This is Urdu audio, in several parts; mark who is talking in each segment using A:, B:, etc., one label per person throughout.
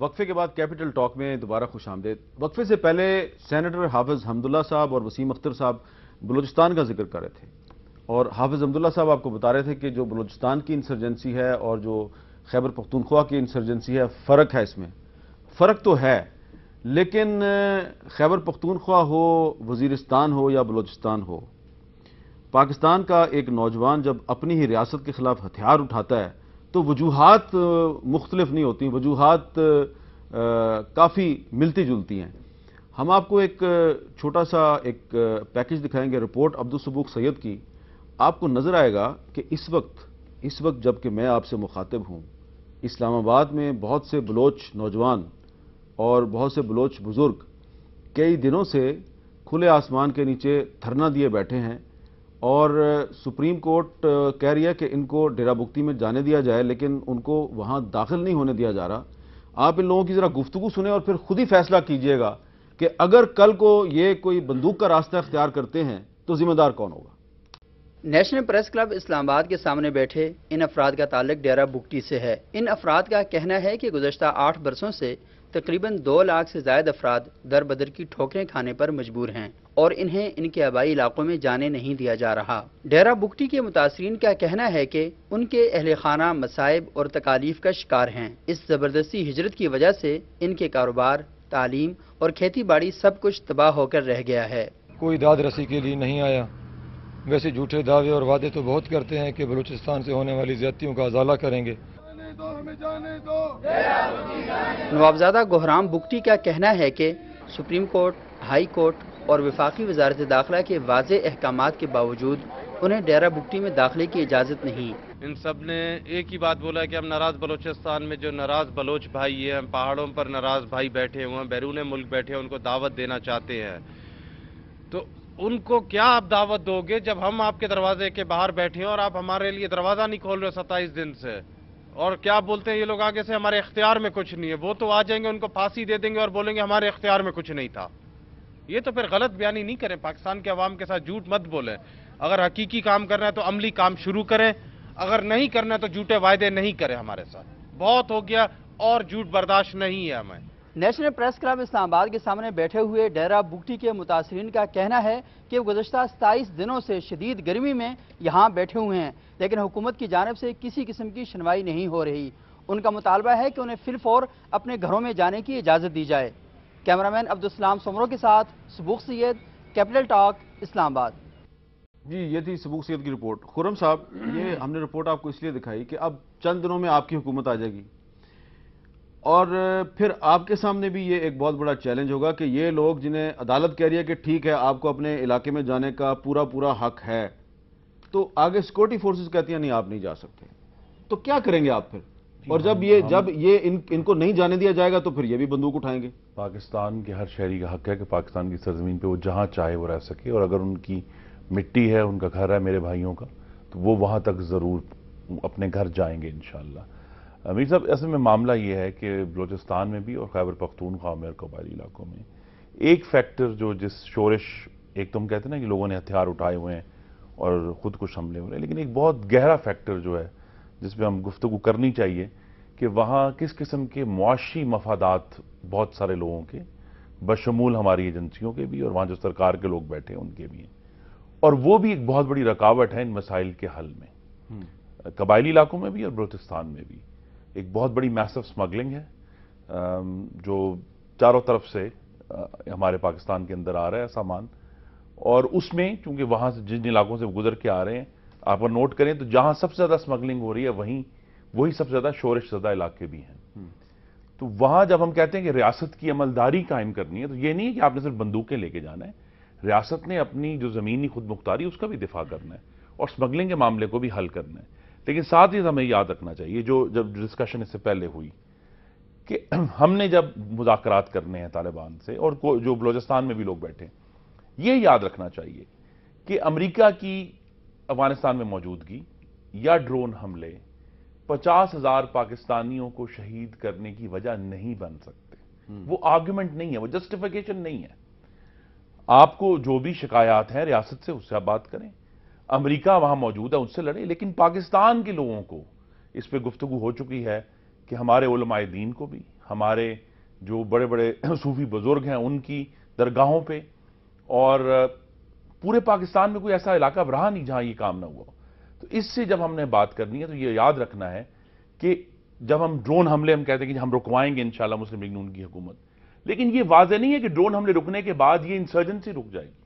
A: وقفے کے بعد کیپٹل ٹاک میں دوبارہ خوش آمدید۔ وقفے سے پہلے سینیٹر حافظ حمداللہ صاحب اور وسیم اختر صاحب بلوچستان کا ذکر کر رہے تھے، اور حافظ حمداللہ صاحب آپ کو بتا رہے تھے کہ جو بلوچستان کی انسرجنسی ہے اور جو خیبر پختونخوا کی انسرجنسی ہے، فرق ہے اس میں، فرق تو ہے، لیکن خیبر پختونخوا ہو، وزیرستان ہو یا بلوچستان ہو، پاکستان کا ایک نوجوان جب اپنی ہی ریاست کے خلاف ہتھیار اٹھاتا ہے تو وجوہات مختلف نہیں ہوتی، وجوہات کافی ملتی جلتی ہیں۔ ہم آپ کو ایک چھوٹا سا ایک پیکج دکھائیں گے، رپورٹ عبدالسبوق سید کی۔ آپ کو نظر آئے گا کہ اس وقت جب کہ میں آپ سے مخاطب ہوں، اسلام آباد میں بہت سے بلوچ نوجوان اور بہت سے بلوچ بزرگ کئی دنوں سے کھلے آسمان کے نیچے دھرنا دیے بیٹھے ہیں، اور سپریم کورٹ کہہ رہی ہے کہ ان کو ڈیرہ بگٹی میں جانے دیا جائے، لیکن ان کو وہاں داخل نہیں ہونے دیا جا رہا۔ آپ ان لوگوں کی ذرا گفتگو سنیں اور پھر خود ہی فیصلہ کیجئے گا کہ اگر کل کو یہ کوئی بندوق کا راستہ اختیار کرتے ہیں تو ذمہ دار کون ہوگا۔
B: نیشنل پریس کلب اسلام آباد کے سامنے بیٹھے ان افراد کا تعلق ڈیرہ بگٹی سے ہے۔ ان افراد کا کہنا ہے کہ گزشتہ 8 برسوں سے تقریباً 2 لاکھ سے زائد افراد در بدر کی ٹھوکریں کھانے پر مجبور ہیں اور انہیں ان کے آبائی علاقوں میں جانے نہیں دیا جا رہا۔ ڈیرہ بگٹی کے متاثرین کا کہنا ہے کہ ان کے اہل خانہ مصائب اور تکالیف کا شکار ہیں۔ اس زبردستی ہجرت کی وجہ سے ان کے کاروبار، تعلیم اور کھیتی باڑی سب کچھ تباہ ہو کر رہ گیا ہے۔
C: کوئی داد رسی کے لیے نہیں آیا۔ ویسے جھوٹے دعوے اور وعدے تو بہت کرتے ہیں کہ بلوچستان سے ہونے والی زیادتیوں کا ازالہ کریں گے۔
B: نوابزادہ گہرام بگٹی کا کہنا ہے کہ سپریم کورٹ، ہائی کورٹ اور وفاقی وزارت داخلہ کے واضح احکامات کے باوجود انہیں ڈیرہ بگٹی میں داخلے کی اجازت نہیں۔
D: ان سب نے ایک ہی بات بولا کہ ہم ناراض بلوچستان میں جو ناراض بلوچ بھائی ہیں، پہاڑوں پر ناراض بھائی بیٹھے ہوئے ہیں، بیرون ملک بیٹھے ہیں، ان کو دعوت دینا چاہتے ہیں۔ تو ان کو کیا آپ دعوت دو گے جب ہم آپ کے دروازے کے باہر بیٹھے ہیں اور آپ ہمارے لیے دروازہ نہیں کھول رہے 27 دن سے؟ اور کیا بولتے ہیں یہ لوگ آگے سے، ہمارے اختیار میں کچھ نہیں ہے۔ وہ تو آ جائیں گے، ان کو پھانسی دے دیں گے اور بولیں گے ہمارے اختیار میں کچھ نہیں تھا۔ یہ تو پھر غلط بیانی نہیں کریں، پاکستان کے عوام کے ساتھ جھوٹ مت بولیں۔ اگر حقیقی کام کرنا ہے تو عملی کام شروع کریں، اگر نہیں کرنا ہے تو جھوٹے وعدے نہیں کریں ہمارے ساتھ۔ بہت ہو گیا اور جھوٹ برداشت نہیں ہے ہمیں۔
B: نیشنل پریس کلب اسلام آباد کے سامنے بیٹھے ہوئے ڈیرہ بگٹی کے متاثرین کا کہنا ہے کہ وہ گزشتہ 27 دنوں سے شدید گرمی میں یہاں بیٹھے ہوئے ہیں، لیکن حکومت کی جانب سے کسی قسم کی سنوائی نہیں ہو رہی۔ ان کا مطالبہ ہے کہ انہیں فی الفور اپنے گھروں میں جانے کی اجازت دی جائے۔ کیمرامین عبدالسلام سمرو کے ساتھ سبوق سید، کیپٹل ٹاک، اسلام آباد۔
A: جی، یہ تھی سبوق سید کی رپورٹ۔ خرم صاحب، یہ ہم نے رپورٹ آپ کو اس لیے دکھائی کہ اب چند دنوں میں آپ کی حکومت آ جائے گی، اور پھر آپ کے سامنے بھی یہ ایک بہت بڑا چیلنج ہوگا کہ یہ لوگ جنہیں عدالت کہہ رہی ہے کہ ٹھیک ہے آپ کو اپنے علاقے میں جانے کا پورا حق ہے، تو آگے سیکورٹی فورسز کہتی ہیں نہیں آپ نہیں جا سکتے، تو کیا کریں گے آپ پھر؟ اور جب یہ ان کو نہیں جانے دیا جائے گا تو پھر یہ بھی بندوق اٹھائیں گے۔
E: پاکستان کے ہر شہری کا حق ہے کہ پاکستان کی سرزمین پہ وہ جہاں چاہے وہ رہ سکے، اور اگر ان کی مٹی ہے، ان کا گھر ہے میرے بھائیوں کا، تو وہ وہاں تک ضرور اپنے گھر جائیں گے انشاءاللہ۔ امیر صاحب، اصل میں معاملہ یہ ہے کہ بلوچستان میں بھی اور خیبر پختونخوا میں اور قبائلی علاقوں میں ایک فیکٹر جو جس شورش، ایک تو ہم کہتے ہیں نا کہ لوگوں نے ہتھیار اٹھائے ہوئے ہیں اور خود کش حملے ہو رہے ہیں، لیکن ایک بہت گہرا فیکٹر جو ہے جس پہ ہم گفتگو کرنی چاہیے کہ وہاں کس قسم کے معاشی مفادات بہت سارے لوگوں کے، بشمول ہماری ایجنسیوں کے بھی اور وہاں جو سرکار کے لوگ بیٹھے ہیں ان کے بھی ہیں، اور وہ بھی ایک بہت بڑی رکاوٹ ہے ان مسائل کے حل میں، قبائلی علاقوں میں بھی اور بلوچستان میں بھی۔ ایک بہت بڑی میسو سمگلنگ ہے جو چاروں طرف سے ہمارے پاکستان کے اندر آ رہا ہے سامان، اور اس میں چونکہ وہاں سے جن علاقوں سے گزر کے آ رہے ہیں، آپ نوٹ کریں تو جہاں سب سے زیادہ سمگلنگ ہو رہی ہے وہی سب سے زیادہ شورش زدہ علاقے بھی ہیں۔ تو وہاں جب ہم کہتے ہیں کہ ریاست کی عملداری قائم کرنی ہے تو یہ نہیں ہے کہ آپ نے صرف بندوقیں لے کے جانا ہے، ریاست نے اپنی جو زمینی خود مختاری اس کا بھی دفاع کرنا ہے اور سمگلنگ کے معاملے کو بھی حل کرنا ہے۔ لیکن ساتھ ہی ہمیں یاد رکھنا چاہیے جب ڈسکشن اس سے پہلے ہوئی کہ ہم نے جب مذاکرات کرنے ہیں طالبان سے، اور جو بلوچستان میں بھی لوگ بیٹھے ہیں، یہ یاد رکھنا چاہیے کہ امریکہ کی افغانستان میں موجودگی یا ڈرون حملے 50,000 پاکستانیوں کو شہید کرنے کی وجہ نہیں بن سکتے۔ وہ آرگومنٹ نہیں ہے، وہ جسٹیفیکیشن نہیں ہے۔ آپ کو جو بھی شکایات ہیں ریاست سے، اس سے آپ بات کریں، امریکہ وہاں موجود ہے ان سے لڑیں، لیکن پاکستان کے لوگوں کو اس پہ گفتگو ہو چکی ہے کہ ہمارے علماء دین کو بھی، ہمارے جو بڑے بڑے صوفی بزرگ ہیں ان کی درگاہوں پہ، اور پورے پاکستان میں کوئی ایسا علاقہ رہا نہیں جہاں یہ کام نہ ہوا ہو۔ تو اس سے جب ہم نے بات کرنی ہے تو یہ یاد رکھنا ہے کہ جب ہم ڈرون حملے ہم کہتے ہیں کہ ہم رکوائیں گے انشاءاللہ مسلم لیگ نون کی حکومت، لیکن یہ واضح نہیں ہے کہ ڈرون حملے رکنے کے بعد یہ انسرجنسی رک جائے گی،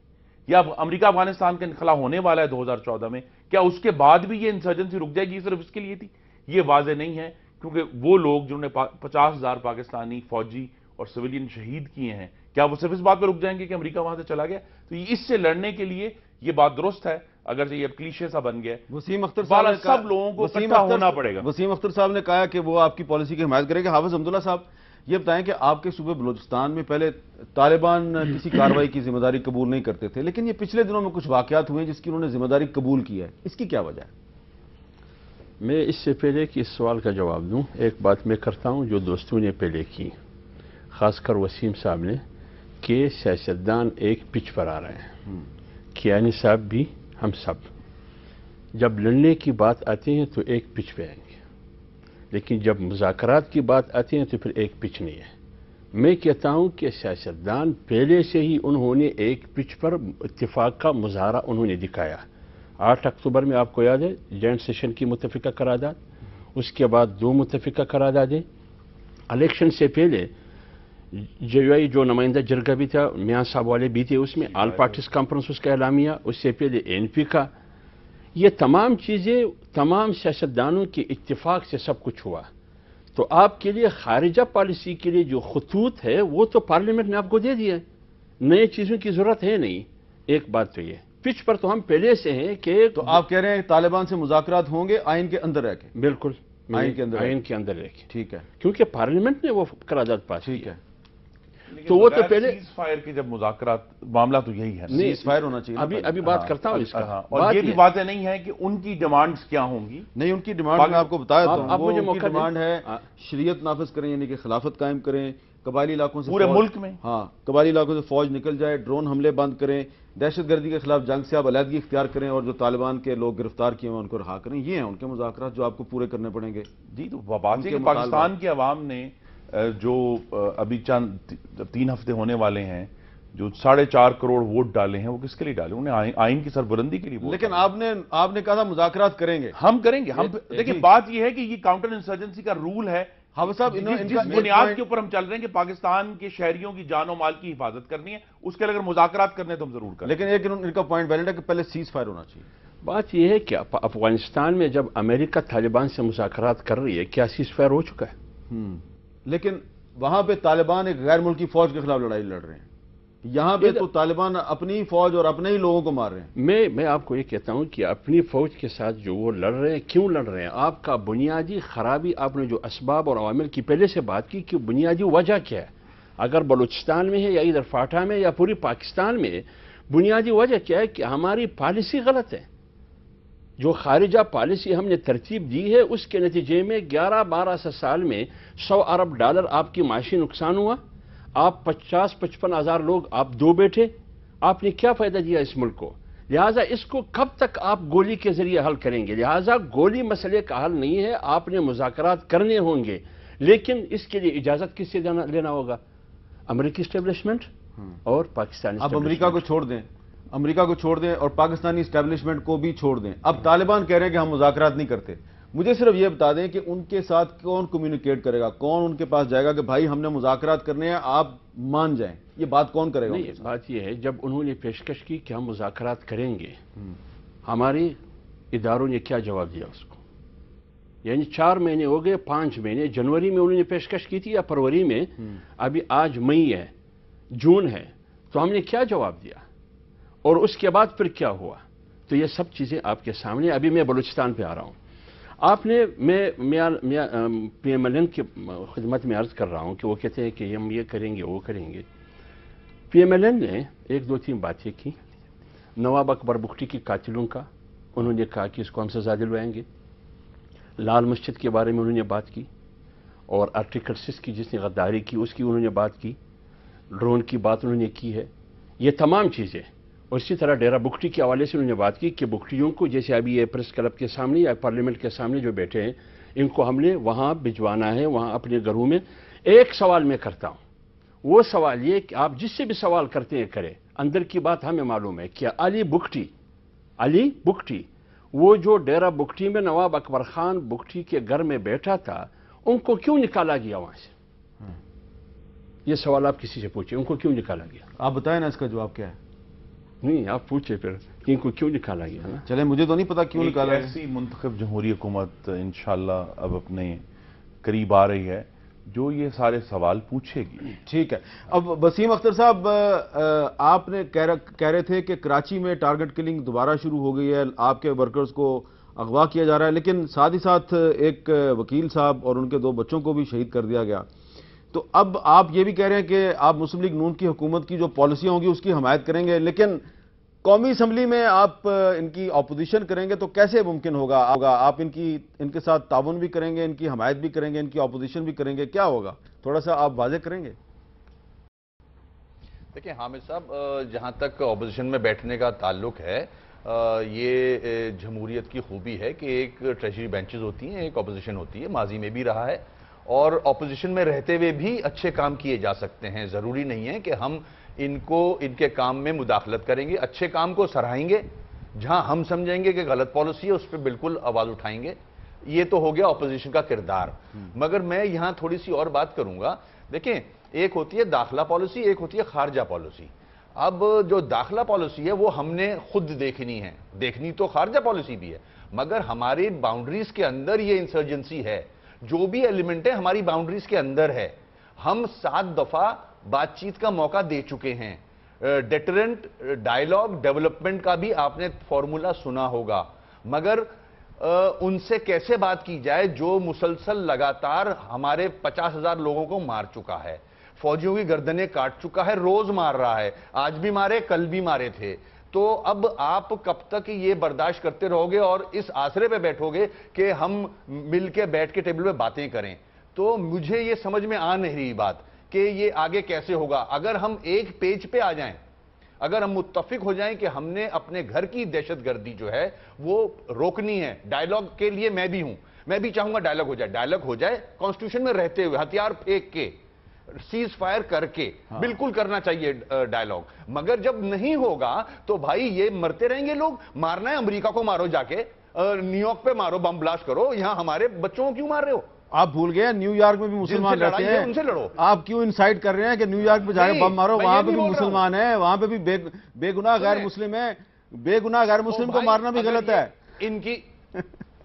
E: یا امریکہ افغانستان کا انخلا ہونے والا ہے 2014 میں، کیا اس کے بعد بھی یہ انسرجنسی رک جائے گی؟ صرف اس کے لیے تھی؟ یہ واضح نہیں ہے، کیونکہ وہ لوگ جنہوں نے 50,000 پاکستانی فوجی اور سویلین شہید کیے ہیں، کیا وہ صرف اس بات پہ رک جائیں گے کہ امریکہ وہاں سے چلا گیا؟ تو اس سے لڑنے کے لیے یہ بات درست ہے، اگر یہ کلیشے سا بن گیا،
A: وسیم اختر صاحب نے
E: سب لوگوں کو اکٹھا ہونا پڑے گا۔
A: وسیم اختر صاحب نے کہا کہ وہ آپ کی پالیسی کی حمایت کریں گے۔ حافظ حمداللہ صاحب یہ بتائیں کہ آپ کے صوبے بلوچستان میں پہلے طالبان کسی کارروائی کی ذمہ داری قبول نہیں کرتے تھے، لیکن یہ پچھلے دنوں میں کچھ واقعات ہوئے جس کی انہوں نے ذمہ داری قبول کی ہے، اس کی کیا وجہ ہے؟
F: میں اس سے پہلے کہ اس سوال کا جواب دوں، ایک بات میں کرتا ہوں جو دوستوں نے پہلے کی، خاص کر وسیم صاحب نے، کہ سیاستدان ایک پچ پر آ رہے ہیں، کیانی صاحب بھی، ہم سب جب لڑنے کی بات آتی ہے تو ایک پچ پہ آئیں گے، لیکن جب مذاکرات کی بات آتی ہے تو پھر ایک پچ نہیں ہے۔ میں کہتا ہوں کہ سیاستدان پہلے سے ہی انہوں نے ایک پچ پر اتفاق کا مظاہرہ انہوں نے دکھایا۔ 8 اکتوبر میں آپ کو یاد ہے جوائنٹ سیشن کی متفقہ قرارداد، اس کے بعد 2 متفقہ قراردادیں، الیکشن سے پہلے جو نمائندہ جرگہ بھی تھا میاں صاحب والے بھی تھے، اس میں آل پارٹیز کانفرنس اس کا اعلامیہ، اس سے پہلے NP کا، یہ تمام چیزیں تمام سیاستدانوں کے اتفاق سے سب کچھ ہوا۔ تو آپ کے لیے خارجہ پالیسی کے لیے جو خطوط ہے وہ تو پارلیمنٹ نے آپ کو دے دیا ہے، نئے چیزوں کی ضرورت ہے نہیں۔ ایک بات تو یہ پچ پر تو ہم پہلے سے ہیں کہ
A: تو آپ کہہ رہے ہیں طالبان سے مذاکرات ہوں گے آئین کے اندر رہ کے؟
F: بالکل
A: آئین کے اندر
F: رہ کے،
A: ٹھیک ہے،
F: کیونکہ پارلیمنٹ نے وہ قرارداد پاس
A: ٹھیک ہے۔
F: تو وہ تو پہلے
E: سیز فائر کے جب مذاکرات، معاملہ تو یہی ہے،
A: سیز فائر ہونا چاہیے۔
F: ابھی بات کرتا ہوں اس کا،
E: اور یہ بھی واضح نہیں ہے کہ ان کی ڈیمانڈز کیا ہوں گی۔
A: نہیں، ان کی ڈیمانڈ میں آپ کو بتایا تو
F: آپ مجھے
A: ان کی
F: موقع دیں۔
A: ڈیمانڈ ہے شریعت نافذ کریں، یعنی کہ خلافت قائم کریں، قبائلی علاقوں سے
E: پورے ملک میں،
A: ہاں قبائلی علاقوں سے فوج نکل جائے، ڈرون حملے بند کریں، دہشت گردی کے خلاف جنگ سے آپ علیحدگی اختیار کریں، اور جو طالبان کے لوگ گرفتار کیے ہیں ان کو رہا کریں۔ یہ ہیں ان کے مذاکرات جو آپ کو پورے کرنے پڑیں گے۔
E: جی تو بات ہے کہ پاکستان کی عوام نے جو ابھی چند 3 ہفتے ہونے والے ہیں، جو 4.5 کروڑ ووٹ ڈالے ہیں، وہ کس کے لیے ڈالے؟ انہیں آئین کی سربلندی کے لیے ووٹ
A: لیکن آپ نے کہا تھا مذاکرات کریں گے۔
E: ہم کریں گے، ہم دیکھیں بات یہ ہے کہ یہ کاؤنٹر انسرجنسی کا رول ہے،
A: حافظ صاحب
E: جس بنیاد کے اوپر ہم چل رہے ہیں کہ پاکستان کے شہریوں کی جان و مال کی حفاظت کرنی ہے، اس کے لیے اگر مذاکرات کرنے تو ہم ضرور کریں۔
A: لیکن ایک ان کا پوائنٹ ویلڈ ہے کہ پہلے سیز فائر ہونا چاہیے۔
F: بات یہ ہے کہ افغانستان میں جب امریکہ طالبان سے مذاکرات کر رہی ہے، کیا سیز فائر ہو چکا ہے؟
A: لیکن وہاں پہ طالبان ایک غیر ملکی فوج کے خلاف لڑائی لڑ رہے ہیں، یہاں پہ تو طالبان اپنی فوج اور اپنے ہی لوگوں کو مار رہے ہیں۔
F: میں آپ کو یہ کہتا ہوں کہ اپنی فوج کے ساتھ جو وہ لڑ رہے ہیں، کیوں لڑ رہے ہیں؟ آپ کا بنیادی خرابی، آپ نے جو اسباب اور عوامل کی پہلے سے بات کی کہ بنیادی وجہ کیا ہے، اگر بلوچستان میں ہے یا ادھر فاٹا میں یا پوری پاکستان میں، بنیادی وجہ کیا ہے کہ ہماری پالیسی غلط ہے۔ جو خارجہ پالیسی ہم نے ترتیب دی ہے، اس کے نتیجے میں 11-12 سال میں $100 ارب آپ کی معاشی نقصان ہوا۔ آپ 50-55 ہزار لوگ آپ 2 بیٹھے، آپ نے کیا فائدہ دیا اس ملک کو؟ لہٰذا اس کو کب تک آپ گولی کے ذریعے حل کریں گے؟ لہٰذا گولی مسئلے کا حل نہیں ہے، آپ نے مذاکرات کرنے ہوں گے، لیکن اس کے لیے اجازت کس سے لینا ہوگا؟ امریکی اسٹیبلشمنٹ اور پاکستانی
A: اب امریکہ کو چھوڑ دیں اور پاکستانی اسٹیبلشمنٹ کو بھی چھوڑ دیں۔ اب طالبان کہہ رہے ہیں کہ ہم مذاکرات نہیں کرتے۔ مجھے صرف یہ بتا دیں کہ ان کے ساتھ کون کمیونیکیٹ کرے گا، کون ان کے پاس جائے گا کہ بھائی ہم نے مذاکرات کرنے ہیں، آپ مان جائیں؟ یہ بات کون کرے گا؟
F: نہیں، بات یہ ہے جب انہوں نے پیشکش کی کہ ہم مذاکرات کریں گے، ہمارے اداروں نے کیا جواب دیا اس کو؟ یعنی 4 مہینے ہو گئے، 5 مہینے، جنوری میں انہوں نے پیشکش کی تھی یا فروری میں؟ ابھی آج مئی ہے، جون ہے، تو ہم نے کیا جواب دیا؟ اور اس کے بعد پھر کیا ہوا؟ تو یہ سب چیزیں آپ کے سامنے۔ ابھی میں بلوچستان پہ آ رہا ہوں، آپ نے میں PMLN کی خدمت میں عرض کر رہا ہوں کہ وہ کہتے ہیں کہ ہم یہ کریں گے وہ کریں گے۔ PMLN نے 1-2-3 باتیں کی۔ نواب اکبر بگٹی کی قاتلوں کا انہوں نے کہا کہ اس کو ہم سزا دلوائیں گے۔ لال مسجد کے بارے میں انہوں نے بات کی، اور آرٹیکل 6 کی جس نے غداری کی اس کی انہوں نے بات کی، ڈرون کی بات انہوں نے کی ہے، یہ تمام چیزیں۔ اور اسی طرح ڈیرہ بگٹی کے حوالے سے انہوں نے بات کی کہ بگٹیوں کو، جیسے ابھی یہ پریس کلب کے سامنے یا پارلیمنٹ کے سامنے جو بیٹھے ہیں، ان کو ہم نے وہاں بھجوانا ہے، وہاں اپنے گھروں میں ایک سوال میں کرتا ہوں، وہ سوال یہ کہ آپ جس سے بھی سوال کرتے ہیں کریں، اندر کی بات ہمیں معلوم ہے کہ علی بگٹی وہ جو ڈیرہ بگٹی میں نواب اکبر خان بگٹی کے گھر میں بیٹھا تھا، ان کو کیوں نکالا گیا وہاں سے؟ یہ سوال آپ کسی سے پوچھیں، ان کو کیوں نکالا گیا؟
A: آپ بتائیں نا اس کا جواب کیا ہے؟
F: نہیں، آپ پوچھیں پھر کہ ان کو کیوں نکالا گیا نا؟
A: چلیں، مجھے تو نہیں پتا کیوں نکالا گیا۔
E: ایسی منتخب جمہوری حکومت انشاءاللہ اب اپنے قریب آ رہی ہے جو یہ سارے سوال پوچھے گی۔
A: ٹھیک ہے، اب وسیم اختر صاحب، آپ نے کہہ رہے تھے کہ کراچی میں ٹارگٹ کلنگ دوبارہ شروع ہو گئی ہے، آپ کے ورکرز کو اغوا کیا جا رہا ہے، لیکن ساتھ ہی ساتھ ایک وکیل صاحب اور ان کے 2 بچوں کو بھی شہید کر دیا گیا۔ تو اب آپ یہ بھی کہہ رہے ہیں کہ آپ مسلم لیگ نون کی حکومت کی جو پالیسیاں ہوں گی اس کی حمایت کریں گے، لیکن قومی اسمبلی میں آپ ان کی اپوزیشن کریں گے تو کیسے ممکن ہوگا؟ آپ ان کے ساتھ تعاون بھی کریں گے، ان کی حمایت بھی کریں گے، ان کی اپوزیشن بھی کریں گے، کیا ہوگا؟ تھوڑا سا آپ واضح کریں گے۔
G: دیکھیں حامد صاحب، جہاں تک اپوزیشن میں بیٹھنے کا تعلق ہے، یہ جمہوریت کی خوبی ہے کہ ایک ٹریجری بینچز ہوتی ہیں، ایک اپوزیشن ہوتی ہے، ماضی میں بھی رہا ہے، اور اپوزیشن میں رہتے ہوئے بھی اچھے کام کیے جا سکتے ہیں۔ ضروری نہیں ہے کہ ہم ان کے کام میں مداخلت کریں گے، اچھے کام کو سراہیں گے، جہاں ہم سمجھیں گے کہ غلط پالیسی ہے اس پہ بالکل آواز اٹھائیں گے۔ یہ تو ہو گیا اپوزیشن کا کردار۔ مگر میں یہاں تھوڑی سی اور بات کروں گا۔ دیکھیں، ایک ہوتی ہے داخلہ پالیسی، ایک ہوتی ہے خارجہ پالیسی۔ اب جو داخلہ پالیسی ہے وہ ہم نے خود دیکھنی ہے، دیکھنی تو خارجہ پالیسی بھی ہے، مگر ہماری باؤنڈریز کے اندر یہ انسرجنسی ہے، جو بھی ایلیمنٹ ہے ہماری باؤنڈریز کے اندر ہے۔ ہم 7 دفعہ بات چیت کا موقع دے چکے ہیں۔ ڈیٹرنٹ ڈائیلاگ ڈیولپمنٹ کا بھی آپ نے فارمولا سنا ہوگا، مگر ان سے کیسے بات کی جائے جو مسلسل لگاتار ہمارے 50,000 لوگوں کو مار چکا ہے، فوجیوں کی گردنیں کاٹ چکا ہے، روز مار رہا ہے، آج بھی مارے، کل بھی مارے تھے۔ تو اب آپ کب تک یہ برداشت کرتے رہو گے اور اس آسرے پہ بیٹھو گے کہ ہم مل کے بیٹھ کے ٹیبل پہ باتیں کریں؟ تو مجھے یہ سمجھ میں آ نہیں رہی بات کہ یہ آگے کیسے ہوگا۔ اگر ہم ایک پیج پہ آ جائیں، اگر ہم متفق ہو جائیں کہ ہم نے اپنے گھر کی دہشت گردی جو ہے وہ روکنی ہے، ڈائیلاگ کے لیے میں بھی ہوں، میں بھی چاہوں گا ڈائیلاگ ہو جائے کانسٹیٹیوشن میں رہتے ہوئے، ہتھیار پھینک کے، سیز فائر کر کے، بالکل کرنا چاہیے ڈائیلاگ۔ مگر جب نہیں ہوگا تو بھائی یہ مرتے رہیں گے لوگ۔ مارنا ہے امریکہ کو مارو، جا کے نیو یارک پہ مارو، بم بلاسٹ کرو، یہاں ہمارے بچوں کو کیوں مار رہے ہو؟
A: آپ بھول گئے نیو یارک میں بھی مسلمان رہتے ہیں،
G: ان سے لڑو۔
A: آپ کیوں انسائٹ کر رہے ہیں کہ نیو یارک پہ جا کے بم مارو؟ وہاں پہ بھی مسلمان ہیں، وہاں پہ بھی بے گناہ غیر مسلم ہیں، بے گناہ غیر مسلم کو مارنا بھی غلط ہے۔
G: ان کی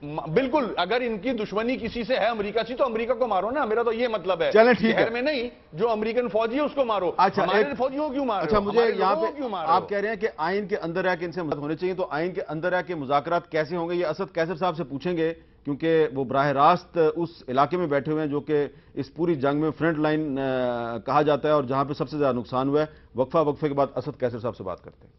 G: بالکل، اگر ان کی دشمنی کسی سے ہے امریکہ سے تو امریکہ کو مارو نا، میرا تو یہ مطلب ہے۔
A: چلیں ٹھیک ہے،
G: شہر میں نہیں، جو امریکن فوجی ہے اس کو مارو، ہمارے فوجیوں کیوں مارو؟
A: اچھا، مجھے یہاں پہ آپ کہہ رہے ہیں کہ آئین کے اندر ہے کہ ان سے مدد ہونے چاہیے، تو آئین کے اندر ہے کہ مذاکرات کیسے ہوں گے؟ یہ اسد قیصر صاحب سے پوچھیں گے، کیونکہ وہ براہ راست اس علاقے میں بیٹھے ہوئے ہیں جو کہ اس پوری جنگ میں فرنٹ لائن کہا جاتا ہے اور جہاں پہ سب سے زیادہ نقصان ہوا ہے۔ وقفے کے بعد اسد قیصر صاحب سے بات کرتے ہیں۔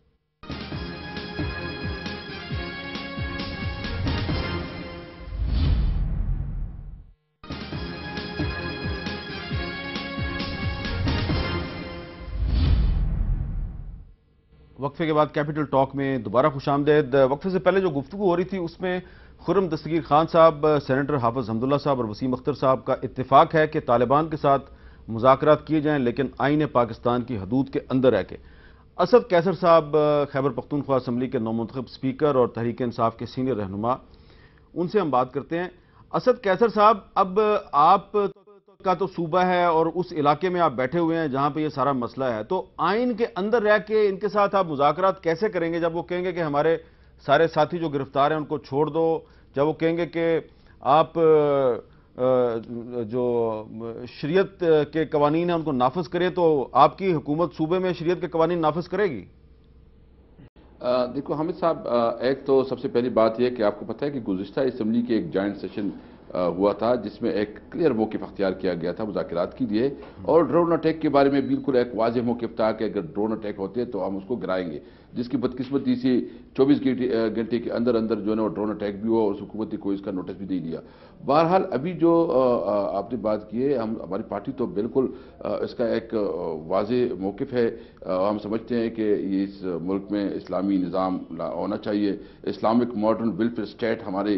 A: وقفے کے بعد کیپٹل ٹاک میں دوبارہ خوش آمدید۔ وقفے سے پہلے جو گفتگو ہو رہی تھی اس میں خرم دستگیر خان صاحب، سینیٹر حافظ حمداللہ صاحب اور وسیم اختر صاحب کا اتفاق ہے کہ طالبان کے ساتھ مذاکرات کیے جائیں لیکن آئین پاکستان کی حدود کے اندر رہ کے۔ اسد قیصر صاحب خیبر پختونخوا اسمبلی کے نومنتخب سپیکر اور تحریک انصاف کے سینئر رہنما، ان سے ہم بات کرتے ہیں۔ اسد قیصر صاحب، اب آپ کا تو صوبہ ہے اور اس علاقے میں آپ بیٹھے ہوئے ہیں جہاں پہ یہ سارا مسئلہ ہے، تو آئین کے اندر رہ کے ان کے ساتھ آپ مذاکرات کیسے کریں گے جب وہ کہیں گے کہ ہمارے سارے ساتھی جو گرفتار ہیں ان کو چھوڑ دو، جب وہ کہیں گے کہ آپ جو شریعت کے قوانین ہیں ان کو نافذ کریں، تو آپ کی حکومت صوبے میں شریعت کے قوانین نافذ کرے گی؟
H: دیکھو حامد صاحب، ایک تو سب سے پہلی بات یہ کہ آپ کو پتہ ہے کہ گزشتہ اسمبلی کے ایک جوائنٹ سیشن ہوا تھا جس میں ایک کلیئر موقف اختیار کیا گیا تھا مذاکرات کے لیے، اور ڈرون اٹیک کے بارے میں بالکل ایک واضح موقف تھا کہ اگر ڈرون اٹیک ہوتے تو ہم اس کو گرائیں گے، جس کی بدقسمتی سے 24 گھنٹے کے اندر جو ہے نا ڈرون اٹیک بھی ہوا اور اس حکومت نے کوئی اس کا نوٹس بھی نہیں دیا۔ بہرحال ابھی جو آپ نے بات کی ہے، ہماری پارٹی تو بالکل اس کا ایک واضح موقف ہے۔ ہم سمجھتے ہیں کہ یہ اس ملک میں اسلامی نظام ہونا چاہیے، اسلامک ماڈرن ویلفیئر اسٹیٹ ہمارے